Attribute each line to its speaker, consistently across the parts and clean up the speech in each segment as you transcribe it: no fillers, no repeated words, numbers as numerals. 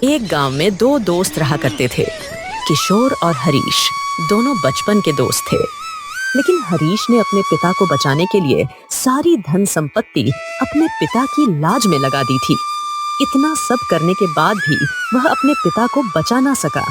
Speaker 1: एक गांव में दो दोस्त रहा करते थे। किशोर और हरीश दोनों बचपन के दोस्त थे। लेकिन हरीश ने अपने पिता को बचाने के लिए सारी धन संपत्ति अपने पिता की लाज में लगा दी थी। इतना सब करने के बाद भी वह अपने पिता को बचा ना सका,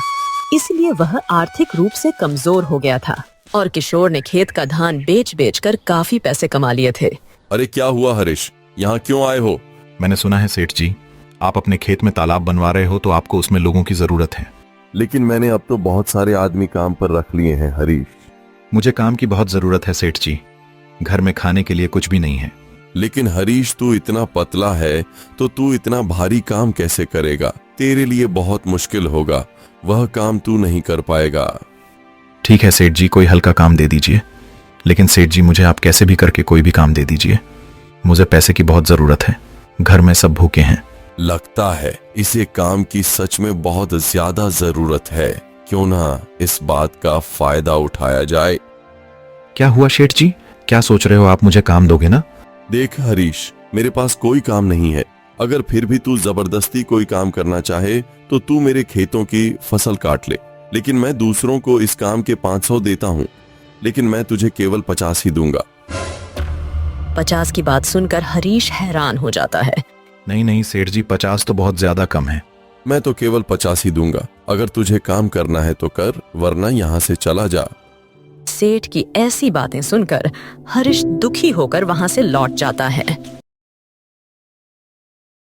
Speaker 1: इसलिए वह आर्थिक रूप से कमजोर हो गया था और किशोर ने खेत का धान बेच कर काफी पैसे कमा लिए थे।
Speaker 2: अरे क्या हुआ हरीश, यहाँ क्यों आए हो?
Speaker 3: मैंने सुना है सेठ जी, आप अपने खेत में तालाब बनवा रहे हो तो आपको उसमें लोगों की जरूरत है।
Speaker 2: लेकिन मैंने अब तो बहुत सारे आदमी काम पर रख लिए हैं हरीश।
Speaker 3: मुझे काम की बहुत जरूरत है सेठ जी, घर में खाने के लिए कुछ भी नहीं है।
Speaker 2: लेकिन हरीश, तू इतना पतला है तो तू इतना भारी काम कैसे करेगा? तेरे लिए बहुत मुश्किल होगा, वह काम तू नहीं कर पाएगा।
Speaker 3: ठीक है सेठ जी, कोई हल्का काम दे दीजिए। लेकिन सेठ जी, मुझे आप कैसे भी करके कोई भी काम दे दीजिए, मुझे पैसे की बहुत जरूरत है, घर में सब भूखे हैं।
Speaker 2: लगता है इसे काम की सच में बहुत ज्यादा जरूरत है, क्यों ना इस बात का फायदा उठाया जाए।
Speaker 3: क्या हुआ सेठ जी, क्या सोच रहे हो आप, मुझे काम दोगे ना?
Speaker 2: देख हरीश, मेरे पास कोई काम नहीं है। अगर फिर भी तू जबरदस्ती कोई काम करना चाहे तो तू मेरे खेतों की फसल काट ले। लेकिन मैं दूसरों को इस काम के 500 देता हूँ, लेकिन मैं तुझे केवल 50 ही दूंगा।
Speaker 1: 50 की बात सुनकर हरीश हैरान हो जाता है।
Speaker 3: नहीं नहीं सेठ जी, 50 तो बहुत ज्यादा कम है।
Speaker 2: मैं तो केवल 50 ही दूंगा। अगर तुझे काम करना है तो कर, वरना यहाँ से चला जा।
Speaker 1: सेठ की ऐसी बातें सुनकर हरीश दुखी होकर वहां से लौट जाता है।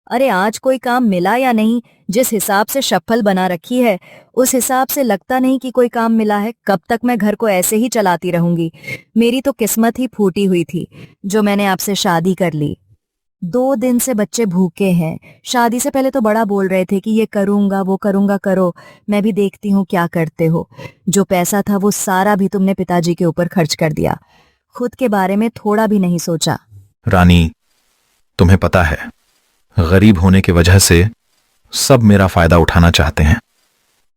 Speaker 4: अरे आज कोई काम मिला या नहीं? जिस हिसाब से शफल बना रखी है उस हिसाब से लगता नहीं कि कोई काम मिला है। कब तक मैं घर को ऐसे ही चलाती रहूंगी? मेरी तो किस्मत ही फूटी हुई थी जो मैंने आपसे शादी कर ली। 2 दिन से बच्चे भूखे हैं। शादी से पहले तो बड़ा बोल रहे थे कि ये करूंगा वो करूंगा, करो, मैं भी देखती हूँ क्या करते हो। जो पैसा था वो सारा भी तुमने पिताजी के ऊपर खर्च कर दिया, खुद के बारे में थोड़ा भी नहीं सोचा।
Speaker 3: रानी, तुम्हें पता है, गरीब होने की वजह से सब मेरा फायदा उठाना चाहते हैं।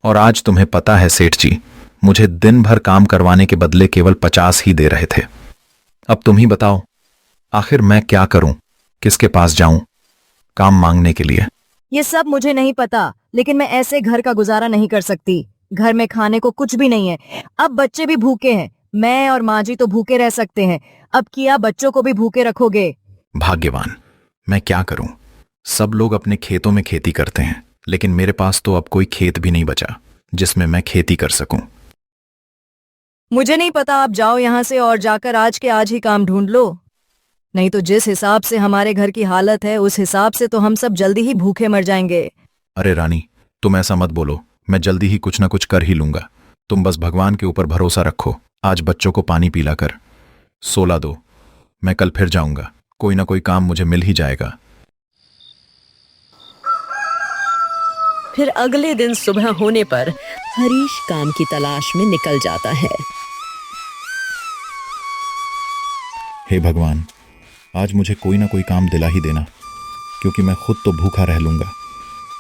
Speaker 3: और आज तुम्हें पता है सेठ जी, मुझे दिन भर काम करवाने के बदले केवल 50 ही दे रहे थे। अब तुम ही बताओ, आखिर मैं क्या करूं, किसके पास जाऊं काम मांगने के लिए?
Speaker 4: ये सब मुझे नहीं पता, लेकिन मैं ऐसे घर का गुजारा नहीं कर सकती। घर में खाने को कुछ भी नहीं है। अब बच्चे भी भूखे हैं, मैं और माँ जी तो भूखे रह सकते हैं, अब क्या बच्चों को भी भूखे रखोगे?
Speaker 3: भाग्यवान, मैं क्या करूं, सब लोग अपने खेतों में खेती करते हैं, लेकिन मेरे पास तो अब कोई खेत भी नहीं बचा जिसमें मैं खेती कर सकूं।
Speaker 4: मुझे नहीं पता, आप जाओ यहाँ से और जाकर आज के आज ही काम ढूंढ लो, नहीं तो जिस हिसाब से हमारे घर की हालत है उस हिसाब से तो हम सब जल्दी ही भूखे मर जाएंगे।
Speaker 3: अरे रानी, तुम ऐसा मत बोलो, मैं जल्दी ही कुछ ना कुछ कर ही लूंगा। तुम बस भगवान के ऊपर भरोसा रखो। आज बच्चों को पानी पिला कर सोला दो, मैं कल फिर जाऊंगा, कोई ना कोई काम मुझे मिल ही जाएगा।
Speaker 1: फिर अगले दिन सुबह होने पर हरीश काम की तलाश में निकल जाता है।
Speaker 3: हे भगवान, आज मुझे कोई ना कोई काम दिला ही देना, क्योंकि मैं खुद तो भूखा रह लूंगा,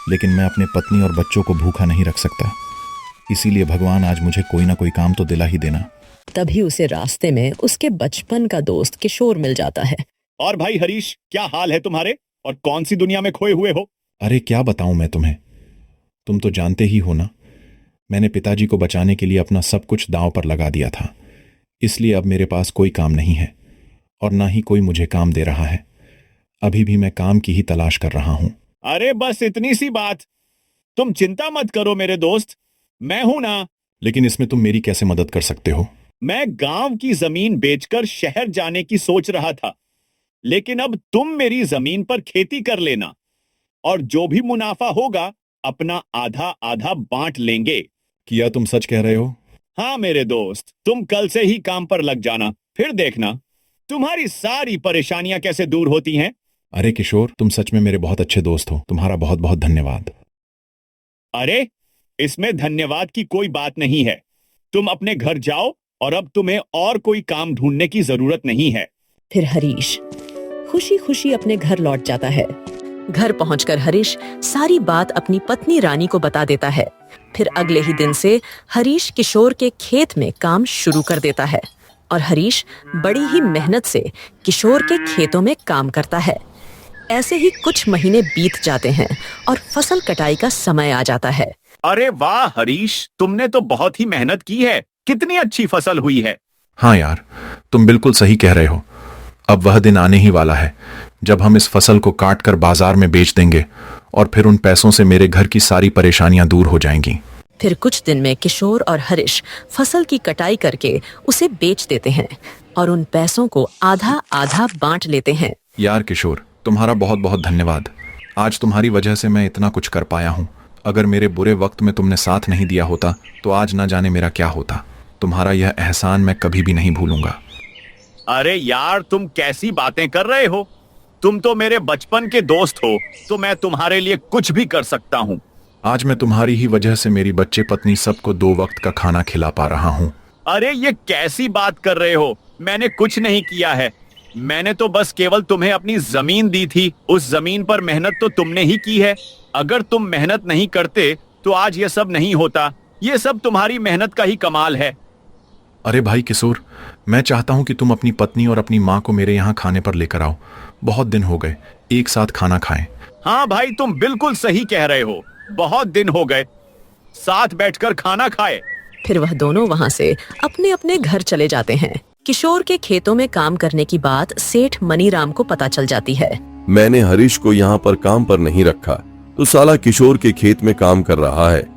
Speaker 3: लेकिन मैं अपने पत्नी और बच्चों को भूखा नहीं रख सकता। इसीलिए भगवान, आज मुझे कोई ना कोई काम तो दिला ही देना।
Speaker 1: तभी उसे रास्ते में उसके बचपन का दोस्त किशोर मिल जाता है।
Speaker 5: और भाई हरीश, क्या हाल है तुम्हारे, और कौन सी दुनिया में खोए हुए हो?
Speaker 3: अरे क्या बताऊं मैं तुम्हें, तुम तो जानते ही हो ना, मैंने पिताजी को बचाने के लिए अपना सब कुछ दांव पर लगा दिया था। इसलिए अब मेरे पास कोई काम नहीं है और ना ही कोई मुझे काम दे रहा है। अभी भी मैं काम की ही तलाश कर रहा हूं।
Speaker 5: अरे बस इतनी सी बात, तुम चिंता मत करो मेरे दोस्त, मैं हूं ना।
Speaker 3: लेकिन इसमें तुम मेरी कैसे मदद कर सकते हो?
Speaker 5: मैं गांव की जमीन बेचकर शहर जाने की सोच रहा था, लेकिन अब तुम मेरी जमीन पर खेती कर लेना और जो भी मुनाफा होगा अपना आधा आधा बांट लेंगे।
Speaker 3: क्या तुम सच कह रहे हो?
Speaker 5: हाँ मेरे दोस्त, तुम कल से ही काम पर लग जाना, फिर देखना तुम्हारी सारी परेशानियां कैसे दूर होती हैं।
Speaker 3: अरे किशोर, तुम सच में मेरे बहुत अच्छे दोस्त हो, तुम्हारा बहुत बहुत धन्यवाद।
Speaker 5: अरे इसमें धन्यवाद की कोई बात नहीं है, तुम अपने घर जाओ और अब तुम्हें और कोई काम ढूंढने की जरूरत नहीं है।
Speaker 1: फिर हरीश खुशी खुशी अपने घर लौट जाता है। घर पहुंचकर हरीश सारी बात अपनी पत्नी रानी को बता देता है। फिर अगले ही दिन से हरीश किशोर के खेत में काम शुरू कर देता है और हरीश बड़ी ही मेहनत से किशोर के खेतों में काम करता है। ऐसे ही कुछ महीने बीत जाते हैं और फसल कटाई का समय आ जाता है।
Speaker 5: अरे वाह हरीश, तुमने तो बहुत ही मेहनत की है। कितनी अच्छी फसल हुई है।
Speaker 3: हाँ यार, तुम बिल्कुल सही कह रहे हो। अब वह दिन आने ही वाला है जब हम इस फसल को काट कर बाजार में बेच देंगे और फिर उन पैसों से मेरे घर की सारी परेशानियां दूर हो जाएंगी।
Speaker 1: फिर कुछ दिन में किशोर और हरीश फसल की कटाई करके उसे बेच देते हैं और उन पैसों को आधा आधा बांट लेते हैं।
Speaker 3: यार किशोर, तुम्हारा बहुत बहुत धन्यवाद। आज तुम्हारी वजह से मैं इतना कुछ कर पाया हूँ। अगर मेरे बुरे वक्त में तुमने साथ नहीं दिया होता तो आज ना जाने मेरा क्या होता। तुम्हारा यह एहसान मैं कभी भी नहीं भूलूंगा।
Speaker 5: अरे यार, तुम कैसी बातें कर रहे हो। तुम तो मेरे बचपन के दोस्त हो, तो मैं तुम्हारे लिए कुछ भी कर सकता हूँ।
Speaker 3: आज मैं तुम्हारी ही वजह से मेरी बच्चे पत्नी सबको 2 वक्त का खाना खिला पा रहा हूँ।
Speaker 5: अरे ये कैसी बात कर रहे हो। मैंने कुछ नहीं किया है। मैंने तो बस केवल तुम्हें अपनी जमीन दी थी। उस जमीन पर मेहनत तो तुमने ही की है। अगर तुम मेहनत नहीं करते तो आज ये सब नहीं होता। ये सब तुम्हारी मेहनत का ही कमाल है।
Speaker 3: अरे भाई किशोर, मैं चाहता हूँ कि तुम अपनी पत्नी और अपनी माँ को मेरे यहाँ खाने पर लेकर आओ। बहुत दिन हो गए एक साथ खाना खाएं।
Speaker 5: हाँ भाई, तुम बिल्कुल सही कह रहे हो। बहुत दिन हो गए साथ बैठकर खाना खाए।
Speaker 1: फिर वह दोनों वहाँ से अपने अपने घर चले जाते हैं। किशोर के खेतों में काम करने की बात सेठ मनीराम को पता चल जाती है।
Speaker 2: मैंने हरीश को यहाँ पर काम पर नहीं रखा तो साला किशोर के खेत में काम कर रहा है।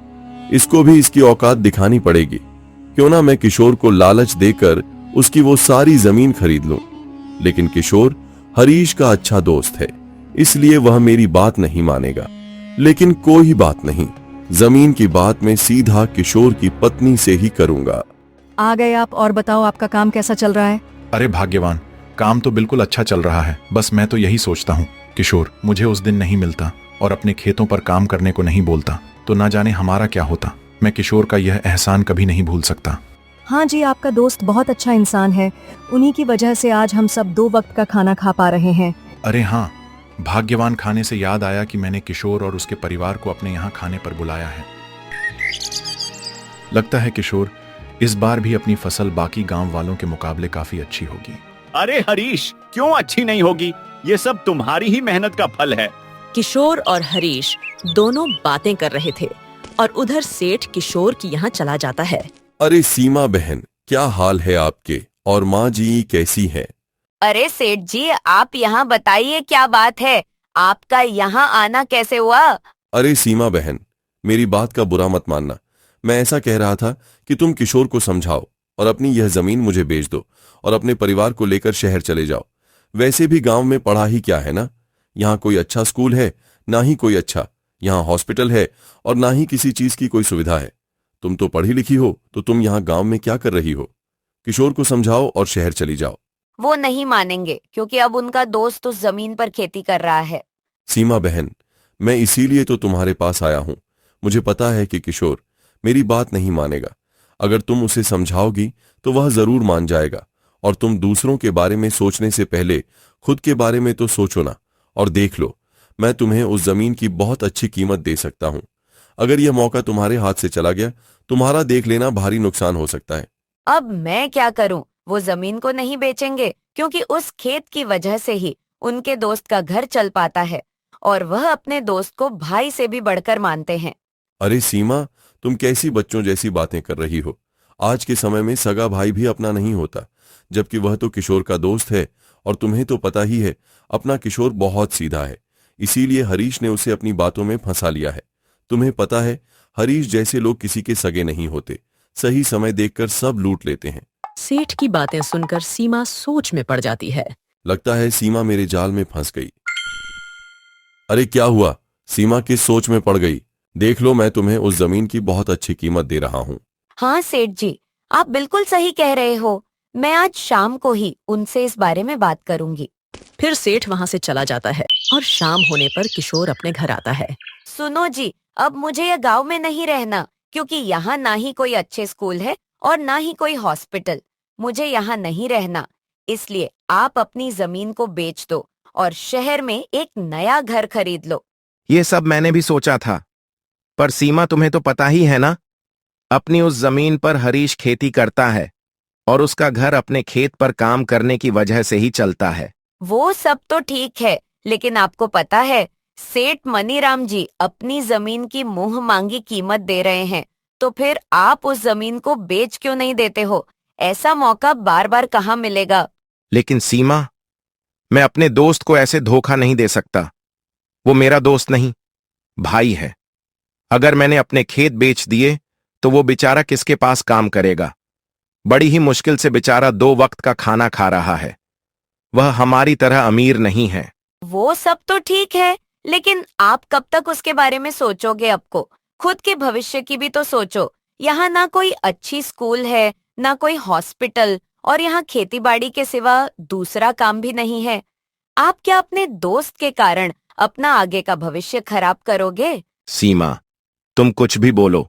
Speaker 2: इसको भी इसकी औकात दिखानी पड़ेगी। क्यों ना मैं किशोर को लालच देकर उसकी वो सारी जमीन खरीद लूं। लेकिन किशोर हरीश का अच्छा दोस्त है, इसलिए वह मेरी बात नहीं मानेगा। लेकिन कोई बात नहीं, जमीन की बात मैं सीधा किशोर की पत्नी से ही करूंगा।
Speaker 4: आ गए आप, और बताओ आपका काम कैसा चल रहा है?
Speaker 3: अरे भाग्यवान, काम तो बिल्कुल अच्छा चल रहा है। बस मैं तो यही सोचता हूँ किशोर मुझे उस दिन नहीं मिलता और अपने खेतों पर काम करने को नहीं बोलता तो ना जाने हमारा क्या होता। मैं किशोर का यह एहसान कभी नहीं भूल सकता।
Speaker 4: हाँ जी, आपका दोस्त बहुत अच्छा इंसान है। उन्हीं की वजह से आज हम सब 2 वक्त का खाना खा पा रहे हैं।
Speaker 3: अरे हाँ, भाग्यवान खाने से याद आया कि मैंने किशोर और उसके परिवार को अपने यहाँ खाने पर बुलाया है। लगता है किशोर इस बार भी अपनी फसल बाकी गांव वालों के मुकाबले काफी अच्छी होगी।
Speaker 5: अरे हरीश, क्यों अच्छी नहीं होगी। ये सब तुम्हारी ही मेहनत का फल है।
Speaker 1: किशोर और हरीश दोनों बातें कर रहे थे और उधर सेठ किशोर की यहाँ चला जाता है।
Speaker 2: अरे सीमा बहन, क्या हाल है आपके? और माँ जी कैसी है?
Speaker 6: अरे सेठ जी, आप यहाँ बताइए क्या बात है। आपका यहाँ आना कैसे हुआ?
Speaker 2: अरे सीमा बहन, मेरी बात का बुरा मत मानना। मैं ऐसा कह रहा था कि तुम किशोर को समझाओ और अपनी यह जमीन मुझे बेच दो और अपने परिवार को लेकर शहर चले जाओ। वैसे भी गांव में पढ़ा ही क्या है ना। यहाँ कोई अच्छा स्कूल है, ना ही कोई अच्छा यहाँ हॉस्पिटल है और ना ही किसी चीज की कोई सुविधा है। तुम तो पढ़ी लिखी हो, तो तुम यहाँ गांव में क्या कर रही हो? किशोर को समझाओ और शहर चली जाओ।
Speaker 6: वो नहीं मानेंगे क्योंकि अब उनका दोस्त उस जमीन पर खेती कर रहा है।
Speaker 2: सीमा बहन, मैं इसीलिए तो तुम्हारे पास आया हूं। मुझे पता है कि किशोर मेरी बात नहीं मानेगा। अगर तुम उसे समझाओगी तो वह जरूर मान जाएगा। और तुम दूसरों के बारे में सोचने से पहले खुद के बारे में तो सोचो ना। और देख लो, मैं तुम्हें उस जमीन की बहुत अच्छी कीमत दे सकता हूं। अगर यह मौका तुम्हारे हाथ से चला गया, तुम्हारा देख लेना भारी नुकसान हो सकता है।
Speaker 6: अब मैं क्या करूं? वो जमीन को नहीं बेचेंगे क्योंकि उस खेत की वजह से ही उनके दोस्त का घर चल पाता है और वह अपने दोस्त को भाई से भी बढ़कर मानते हैं।
Speaker 2: अरे सीमा, तुम कैसी बच्चों जैसी बातें कर रही हो। आज के समय में सगा भाई भी अपना नहीं होता, जबकि वह तो किशोर का दोस्त है। और तुम्हें तो पता ही है, अपना किशोर बहुत सीधा है। इसीलिए हरीश ने उसे अपनी बातों में फंसा लिया है। तुम्हें पता है, हरीश जैसे लोग किसी के सगे नहीं होते। सही समय देखकर सब लूट लेते हैं।
Speaker 1: सेठ की बातें सुनकर सीमा सोच में पड़ जाती है।
Speaker 2: लगता है सीमा मेरे जाल में फंस गई। अरे क्या हुआ? सीमा किस सोच में पड़ गई? देख लो, मैं तुम्हें उस जमीन की बहुत अच्छी कीमत दे रहा हूँ।
Speaker 6: हाँ सेठ जी, आप बिल्कुल सही कह रहे हो। मैं आज शाम को ही उनसे इस बारे में बात करूंगी।
Speaker 1: फिर सेठ वहाँ से चला जाता है और शाम होने पर किशोर अपने घर आता है।
Speaker 6: सुनो जी, अब मुझे यह गांव में नहीं रहना क्योंकि यहाँ ना ही कोई अच्छे स्कूल है और ना ही कोई हॉस्पिटल। मुझे यहाँ नहीं रहना, इसलिए आप अपनी जमीन को बेच दो और शहर में एक नया घर खरीद लो।
Speaker 7: ये सब मैंने भी सोचा था, पर सीमा तुम्हें तो पता ही है ना, अपनी उस जमीन पर हरीश खेती करता है और उसका घर अपने खेत पर काम करने की वजह से ही चलता है।
Speaker 6: वो सब तो ठीक है, लेकिन आपको पता है सेठ मनीराम जी अपनी जमीन की मुंह मांगी कीमत दे रहे हैं, तो फिर आप उस जमीन को बेच क्यों नहीं देते हो? ऐसा मौका बार बार कहाँ मिलेगा?
Speaker 7: लेकिन सीमा, मैं अपने दोस्त को ऐसे धोखा नहीं दे सकता। वो मेरा दोस्त नहीं, भाई है। अगर मैंने अपने खेत बेच दिए तो वो बेचारा किसके पास काम करेगा? बड़ी ही मुश्किल से बेचारा 2 वक्त का खाना खा रहा है। वह हमारी तरह अमीर नहीं है।
Speaker 6: वो सब तो ठीक है, लेकिन आप कब तक उसके बारे में सोचोगे? आपको खुद के भविष्य की भी तो सोचो। यहाँ ना कोई अच्छी स्कूल है, ना कोई हॉस्पिटल, और यहाँ खेतीबाड़ी के सिवा दूसरा काम भी नहीं है। आप क्या अपने दोस्त के कारण अपना आगे का भविष्य खराब करोगे?
Speaker 7: सीमा, तुम कुछ भी बोलो,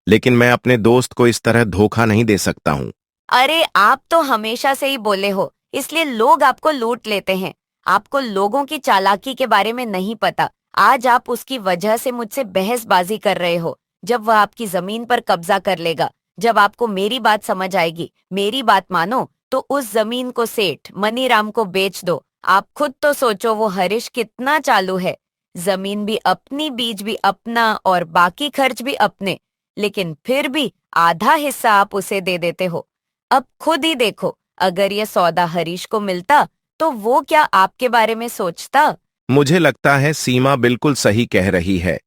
Speaker 7: लेकिन मैं अपने दोस्त को इस तरह धोखा नहीं दे सकता हूँ।
Speaker 6: अरे आप तो हमेशा से ही बोले हो, इसलिए लोग आपको लूट लेते हैं। आपको लोगों की चालाकी के बारे में नहीं पता। आज आप उसकी वजह से मुझसे बहसबाजी कर रहे हो। जब वह आपकी जमीन पर कब्जा कर लेगा, जब आपको मेरी बात समझ आएगी, मेरी बात मानो, तो उस जमीन को सेठ मनीराम को बेच दो। आप खुद तो सोचो वो हरीश कितना चालू है। जमीन भी अपनी, बीज भी अपना, और बाकी खर्च भी अपने, लेकिन फिर भी आधा हिस्सा आप उसे दे देते हो। अब खुद ही देखो, अगर ये सौदा हरीश को मिलता तो वो क्या आपके बारे में सोचता?
Speaker 7: मुझे लगता है सीमा बिल्कुल सही कह रही है।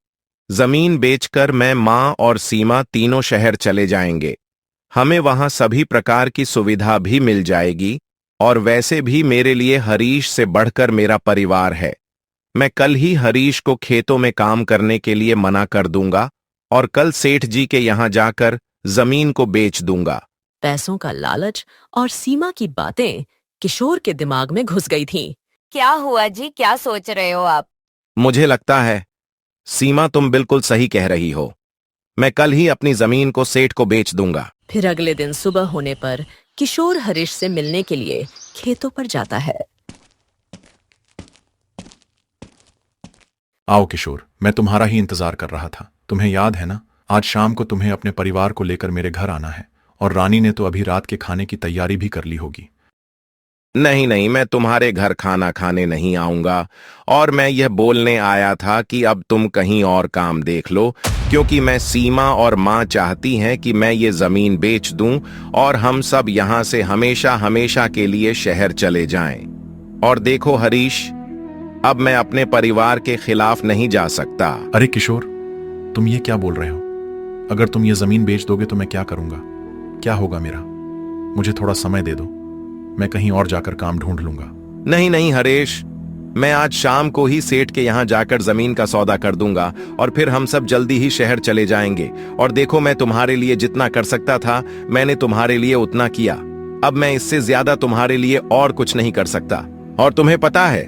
Speaker 7: जमीन बेचकर मैं, माँ और सीमा तीनों शहर चले जाएंगे। हमें वहां सभी प्रकार की सुविधा भी मिल जाएगी, और वैसे भी मेरे लिए हरीश से बढ़कर मेरा परिवार है। मैं कल ही हरीश को खेतों में काम करने के लिए मना कर दूंगा और कल सेठ जी के यहां जाकर जमीन को बेच दूंगा।
Speaker 1: पैसों का लालच और सीमा की बातें किशोर के दिमाग में घुस गई थीं।
Speaker 6: क्या हुआ जी, क्या सोच रहे हो आप?
Speaker 7: मुझे लगता है सीमा, तुम बिल्कुल सही कह रही हो। मैं कल ही अपनी जमीन को सेठ को बेच दूंगा।
Speaker 1: फिर अगले दिन सुबह होने पर किशोर हरीश से मिलने के लिए खेतों पर जाता है।
Speaker 3: आओ किशोर, मैं तुम्हारा ही इंतजार कर रहा था। तुम्हें याद है ना, आज शाम को तुम्हें अपने परिवार को लेकर मेरे घर आना है, और रानी ने तो अभी रात के खाने की तैयारी भी कर ली होगी।
Speaker 7: नहीं नहीं, मैं तुम्हारे घर खाना खाने नहीं आऊंगा, और मैं यह बोलने आया था कि अब तुम कहीं और काम देख लो, क्योंकि मैं, सीमा और माँ चाहती हैं कि मैं ये जमीन बेच दूं और हम सब यहां से हमेशा हमेशा के लिए शहर चले जाएं। और देखो हरीश, अब मैं अपने परिवार के खिलाफ नहीं जा सकता।
Speaker 3: अरे किशोर, तुम ये क्या बोल रहे हो? अगर तुम ये जमीन बेच दोगे तो मैं क्या करूंगा? क्या होगा मेरा? मुझे थोड़ा समय दे दो, मैं कहीं और जाकर काम ढूंढ लूंगा।
Speaker 7: नहीं नहीं हरीश, मैं आज शाम को ही सेठ के यहाँ जाकर जमीन का सौदा कर दूंगा, और फिर हम सब जल्दी ही शहर चले जाएंगे। और देखो, मैं तुम्हारे लिए जितना कर सकता था, मैंने तुम्हारे लिए उतना किया। अब मैं इससे ज्यादा तुम्हारे लिए और कुछ नहीं कर सकता। और तुम्हें पता है,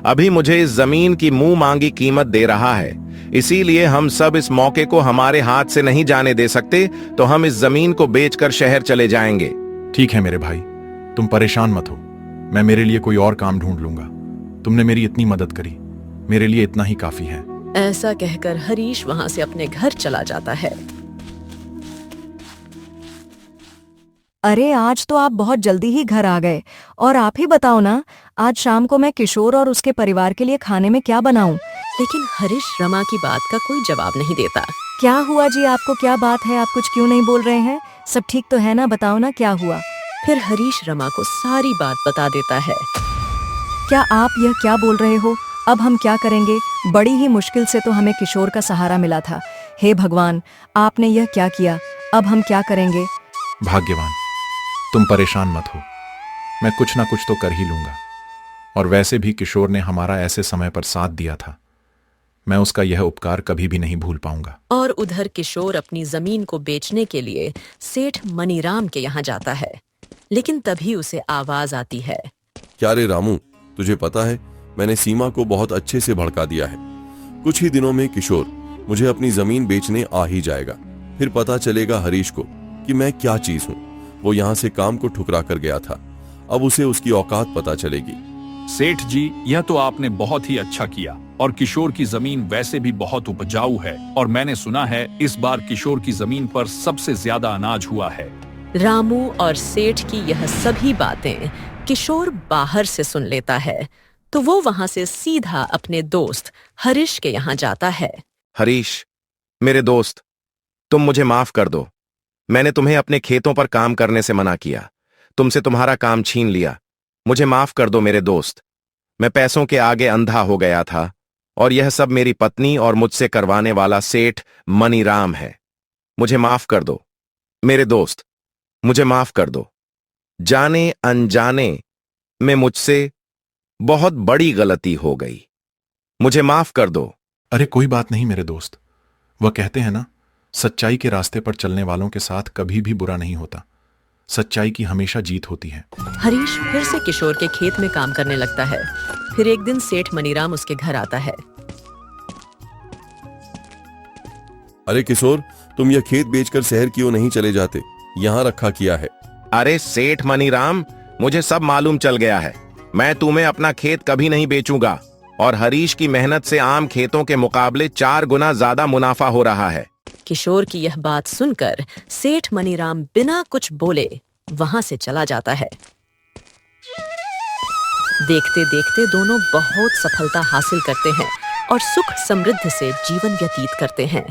Speaker 7: अभी मुझे इस जमीन की मुंह मांगी कीमत दे रहा है, इसीलिए हम सब इस मौके को हमारे हाथ से नहीं जाने दे सकते। तो हम इस जमीन को बेचकर शहर चले जाएंगे।
Speaker 3: ठीक है मेरे भाई, तुम परेशान मत हो, मैं मेरे लिए कोई और काम ढूंढ लूंगा। तुमने मेरी इतनी मदद करी, मेरे लिए इतना ही काफी है।
Speaker 1: ऐसा कहकर हरीश वहां से अपने घर चला जाता है।
Speaker 4: अरे आज तो आप बहुत जल्दी ही घर आ गए। और आप ही बताओ ना, आज शाम को मैं किशोर और उसके परिवार के लिए खाने में क्या बनाऊं?
Speaker 1: लेकिन हरीश रमा की बात का कोई जवाब नहीं देता।
Speaker 4: क्या हुआ जी, आपको क्या बात है? आप कुछ क्यों नहीं बोल रहे हैं? सब ठीक तो है ना? बताओ ना क्या हुआ।
Speaker 1: फिर हरीश रमा को सारी बात बता देता है।
Speaker 4: क्या आप यह क्या बोल रहे हो? अब हम क्या करेंगे? बड़ी ही मुश्किल से तो हमें किशोर का सहारा मिला था। हे भगवान, आपने यह क्या किया? अब हम क्या करेंगे?
Speaker 3: भाग्यवान, तुम परेशान मत हो, मैं कुछ ना कुछ तो कर ही लूंगा। और वैसे भी किशोर ने हमारा ऐसे समय पर साथ दिया था, मैं उसका यह उपकार कभी भी नहीं भूल पाऊंगा।
Speaker 1: और उधर किशोर अपनी जमीन को बेचने के लिए सेठ मनीराम के यहाँ जाता है, लेकिन तभी उसे आवाज आती है।
Speaker 2: क्या रे रामू, तुझे पता है मैंने सीमा को बहुत अच्छे से भड़का दिया है। कुछ ही दिनों में किशोर मुझे अपनी जमीन बेचने आ ही जाएगा। फिर पता चलेगा हरीश को कि मैं क्या चीज हूँ। वो यहाँ से काम को ठुकरा कर गया था, अब उसे उसकी औकात पता चलेगी।
Speaker 8: सेठ जी, यह तो आपने बहुत ही अच्छा किया। और किशोर की जमीन वैसे भी बहुत उपजाऊ है, और मैंने सुना है इस बार किशोर की जमीन पर सबसे ज्यादा अनाज हुआ है।
Speaker 1: रामू और सेठ की यह सभी बातें किशोर बाहर से सुन लेता है। तो वो वहां से सीधा अपने दोस्त हरीश के यहाँ जाता है।
Speaker 7: हरीश, मेरे दोस्त, तुम मुझे माफ कर दो। मैंने तुम्हें अपने खेतों पर काम करने से मना किया, तुमसे तुम्हारा काम छीन लिया। मुझे माफ कर दो मेरे दोस्त। मैं पैसों के आगे अंधा हो गया था और यह सब मेरी पत्नी और मुझसे करवाने वाला सेठ मनीराम है। मुझे माफ कर दो मेरे दोस्त, मुझे माफ कर दो। जाने अनजाने में मुझसे बहुत बड़ी गलती हो गई, मुझे माफ कर दो।
Speaker 3: अरे कोई बात नहीं मेरे दोस्त। वह कहते हैं ना, सच्चाई के रास्ते पर चलने वालों के साथ कभी भी बुरा नहीं होता। सच्चाई की हमेशा जीत होती है।
Speaker 1: हरीश फिर से किशोर के खेत में काम करने लगता है। फिर एक दिन सेठ मनीराम उसके घर आता है।
Speaker 2: अरे किशोर, तुम यह खेत बेचकर शहर क्यों नहीं चले जाते? यहाँ रखा किया है।
Speaker 7: अरे सेठ मनीराम, मुझे सब मालूम चल गया है। मैं तुम्हें अपना खेत कभी नहीं बेचूंगा और हरीश की मेहनत से आम खेतों के मुकाबले 4 गुना ज्यादा मुनाफा हो रहा है।
Speaker 1: किशोर की यह बात सुनकर सेठ मनीराम बिना कुछ बोले वहां से चला जाता है। देखते देखते दोनों बहुत सफलता हासिल करते हैं और सुख समृद्धि से जीवन व्यतीत करते हैं।